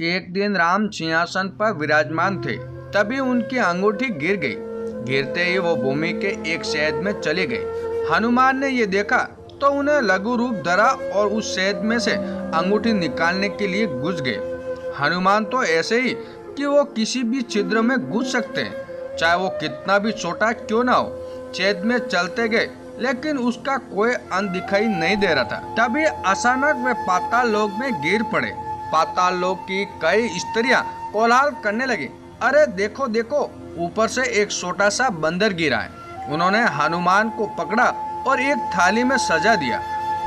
एक दिन राम सिंहासन पर विराजमान थे, तभी उनकी अंगूठी गिर गई। गिरते ही वो भूमि के एक शहद में चली गई। हनुमान ने ये देखा तो उन्हें लघु रूप धरा और उस शहद में से अंगूठी निकालने के लिए घुस गए। हनुमान तो ऐसे ही कि वो किसी भी छिद्र में घुस सकते हैं, चाहे वो कितना भी छोटा क्यों ना हो। छेद में चलते गए लेकिन उसका कोई अंत दिखाई नहीं दे रहा था। तभी अचानक वे पाताल लोक में गिर पड़े। पाताल लोक की कई स्त्रियां कोलाहल करने लगी, अरे देखो देखो, ऊपर से एक छोटा सा बंदर गिरा है। उन्होंने हनुमान को पकड़ा और एक थाली में सजा दिया।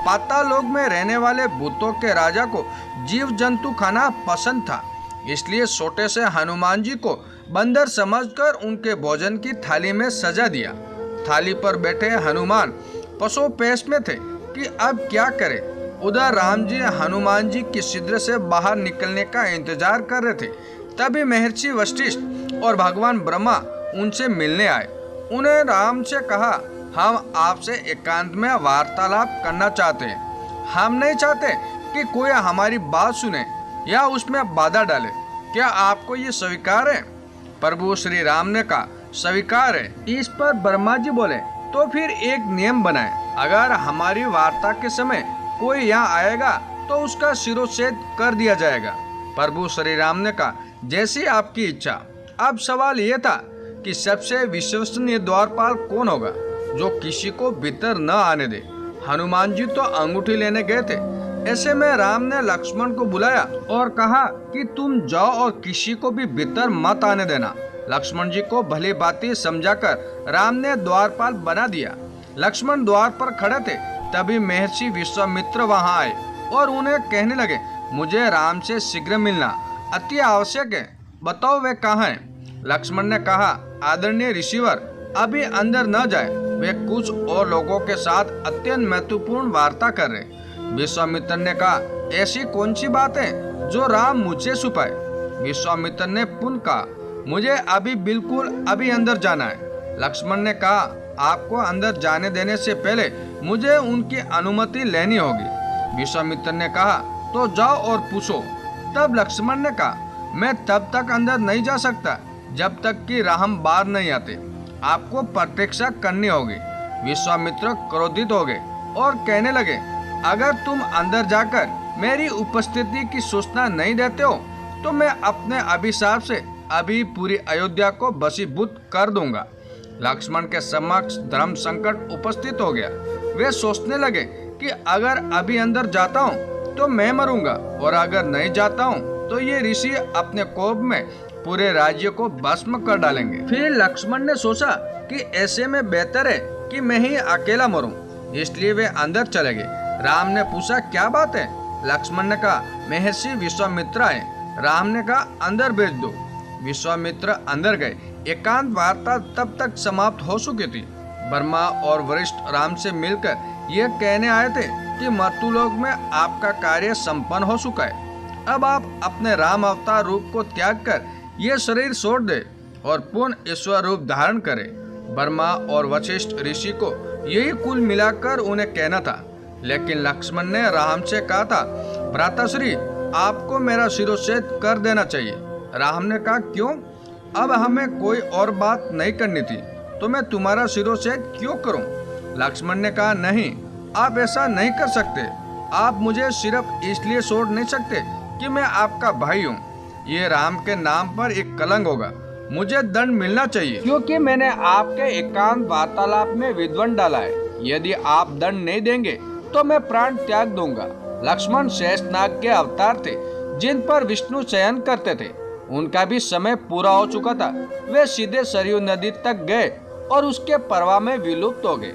पाताल लोक में रहने वाले भूतों के राजा को जीव जंतु खाना पसंद था, इसलिए छोटे से हनुमान जी को बंदर समझकर उनके भोजन की थाली में सजा दिया। थाली पर बैठे हनुमान पशु पेश में थे कि अब क्या करें। उधर राम जी हनुमान जी की छिद्र से बाहर निकलने का इंतजार कर रहे थे। तभी महर्षि वशिष्ठ और भगवान ब्रह्मा उनसे मिलने आए। उन्हें राम से कहा, हम आपसे एकांत में वार्तालाप करना चाहते हैं। हम नहीं चाहते कि कोई हमारी बात सुने या उसमें बाधा डाले। क्या आपको ये स्वीकार है? प्रभु श्री राम ने कहा, स्वीकार है। इस पर ब्रह्मा जी बोले, तो फिर एक नियम बनाए, अगर हमारी वार्ता के समय कोई यहाँ आएगा तो उसका शिरोच्छेद कर दिया जाएगा। प्रभु श्री राम ने कहा, जैसी आपकी इच्छा। अब सवाल ये था कि सबसे विश्वसनीय द्वारपाल कौन होगा जो किसी को भीतर न आने दे। हनुमान जी तो अंगूठी लेने गए थे। ऐसे में राम ने लक्ष्मण को बुलाया और कहा कि तुम जाओ और किसी को भी भीतर मत आने देना। लक्ष्मण जी को भली बातें समझाकर राम ने द्वारपाल बना दिया। लक्ष्मण द्वार पर खड़े थे, तभी महर्षि विश्वामित्र वहां आए और उन्हें कहने लगे, मुझे राम से शीघ्र मिलना अति आवश्यक है, बताओ वे कहाँ हैं? लक्ष्मण ने कहा, आदरणीय ऋषिवर, अभी अंदर न जाए, वे कुछ और लोगों के साथ अत्यंत महत्वपूर्ण वार्ता कर रहे। विश्वामित्र ने कहा, ऐसी कौन सी बात है जो राम मुझसे छुपाए? विश्वामित्र ने पुनः कहा, मुझे अभी अंदर जाना है। लक्ष्मण ने कहा, आपको अंदर जाने देने से पहले मुझे उनकी अनुमति लेनी होगी। विश्वामित्र ने कहा, तो जाओ और पूछो। तब लक्ष्मण ने कहा, मैं तब तक अंदर नहीं जा सकता जब तक कि राम बाहर नहीं आते। आपको प्रतीक्षा करनी होगी। विश्वामित्र क्रोधित हो गए और कहने लगे, अगर तुम अंदर जाकर मेरी उपस्थिति की सूचना नहीं देते हो तो मैं अपने अभिशाप से अभी पूरी अयोध्या को भस्मीभूत कर दूंगा। लक्ष्मण के समक्ष धर्म संकट उपस्थित हो गया। वे सोचने लगे कि अगर अभी अंदर जाता हूँ तो मैं मरूंगा, और अगर नहीं जाता हूँ तो ये ऋषि अपने कोप में पूरे राज्य को भस्म कर डालेंगे। फिर लक्ष्मण ने सोचा कि ऐसे में बेहतर है कि मैं ही अकेला मरूं, इसलिए वे अंदर चले गए। राम ने पूछा, क्या बात है? लक्ष्मण ने कहा, महर्षि विश्वामित्र आए। राम ने कहा, अंदर भेज दो। विश्वामित्र अंदर गए। एकांत वार्ता तब तक समाप्त हो चुकी थी। ब्रह्मा और वशिष्ठ राम से मिलकर ये कहने आए थे कि मर्त्युलोक में आपका कार्य संपन्न हो चुका है। अब आप अपने राम अवतार रूप को त्याग कर ये शरीर छोड़ दे और पुनः ईश्वर रूप धारण करे। ब्रह्मा और वशिष्ठ ऋषि को यही कुल मिलाकर उन्हें कहना था, लेकिन लक्ष्मण ने राम से कहा था, भ्राताश्री, आपको मेरा शिरोच्छेद कर देना चाहिए। राम ने कहा, क्यों? अब हमें कोई और बात नहीं करनी थी तो मैं तुम्हारा शिरोच्छेद क्यों करूं? लक्ष्मण ने कहा, नहीं, आप ऐसा नहीं कर सकते। आप मुझे सिर्फ इसलिए छोड़ नहीं सकते कि मैं आपका भाई हूँ। ये राम के नाम पर एक कलंक होगा। मुझे दंड मिलना चाहिए क्योंकि मैंने आपके एकांत वार्तालाप में विध्वंस डाला है। यदि आप दंड नहीं देंगे तो मैं प्राण त्याग दूंगा। लक्ष्मण शेषनाग के अवतार थे जिन पर विष्णु शयन करते थे। उनका भी समय पूरा हो चुका था। वे सीधे सरयू नदी तक गए और उसके प्रवाह में विलुप्त हो गए।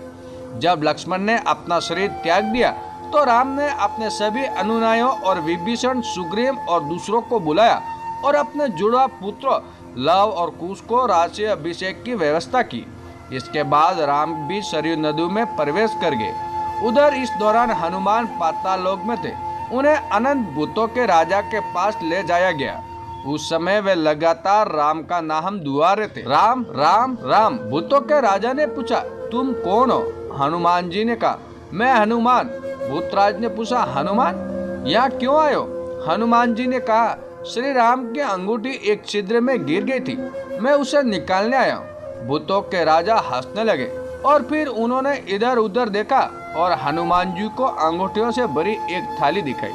जब लक्ष्मण ने अपना शरीर त्याग दिया तो राम ने अपने सभी अनुयायियों और विभीषण, सुग्रीव और दूसरों को बुलाया और अपने जुड़वा पुत्र लव और कुश को राजसी अभिषेक की व्यवस्था की। इसके बाद राम भी सरयू नदी में प्रवेश कर गए। उधर इस दौरान हनुमान पाताल लोक में थे। उन्हें अनंत भूतों के राजा के पास ले जाया गया। उस समय वे लगातार राम का नाम दुआ रहे थे, राम राम राम। भूतों के राजा ने पूछा, तुम कौन हो? हनुमान जी ने कहा, मैं हनुमान। भूतराज ने पूछा, हनुमान, यहाँ क्यों आए हो? हनुमान जी ने कहा, श्री राम की अंगूठी एक छिद्र में गिर गई थी। मैं उसे निकालने आया हूँ। भूतों के राजा हंसने लगे और फिर उन्होंने इधर उधर देखा और हनुमान जी को अंगूठियों से भरी एक थाली दिखाई।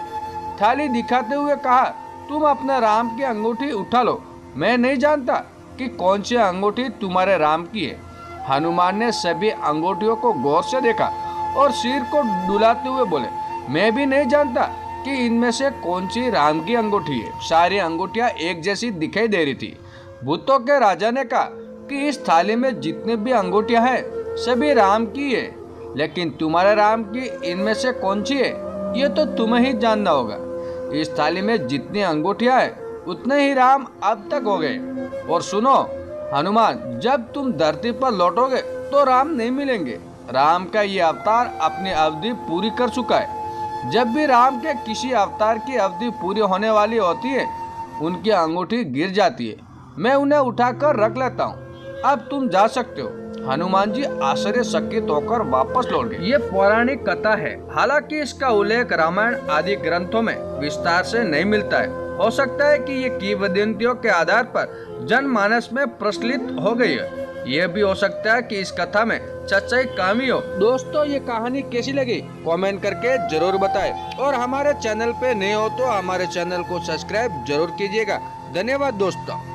थाली दिखाते हुए कहा, तुम अपने राम की अंगूठी उठा लो। मैं नहीं जानता कि कौन सी अंगूठी तुम्हारे राम की है। हनुमान ने सभी अंगूठियों को गौर से देखा और सिर को डुलाते हुए बोले, मैं भी नहीं जानता कि इनमें से कौन सी राम की अंगूठी है। सारी अंगूठियां एक जैसी दिखाई दे रही थी। भूतों के राजा ने कहा कि इस थाली में जितनी भी अंगूठियां हैं सभी राम की है, लेकिन तुम्हारे राम की इनमें से कौन सी है ये तो तुम्हें ही जानना होगा। इस थाली में जितनी अंगूठियां हैं उतने ही राम अब तक हो गए। और सुनो हनुमान, जब तुम धरती पर लौटोगे तो राम नहीं मिलेंगे। राम का ये अवतार अपनी अवधि पूरी कर चुका है। जब भी राम के किसी अवतार की अवधि पूरी होने वाली होती है उनकी अंगूठी गिर जाती है। मैं उन्हें उठाकर रख लेता हूँ। अब तुम जा सकते हो। हनुमान जी आश्चर्यचकित होकर वापस लौट गए। ये पौराणिक कथा है, हालांकि इसका उल्लेख रामायण आदि ग्रंथों में विस्तार से नहीं मिलता है। हो सकता है कि ये किंवदंतियों के आधार पर जनमानस में प्रचलित हो गई है। यह भी हो सकता है कि इस कथा में सच्चाई कमी हो। दोस्तों, ये कहानी कैसी लगी कमेंट करके जरूर बताएं और हमारे चैनल पे नए हो तो हमारे चैनल को सब्सक्राइब जरूर कीजिएगा। धन्यवाद दोस्तों।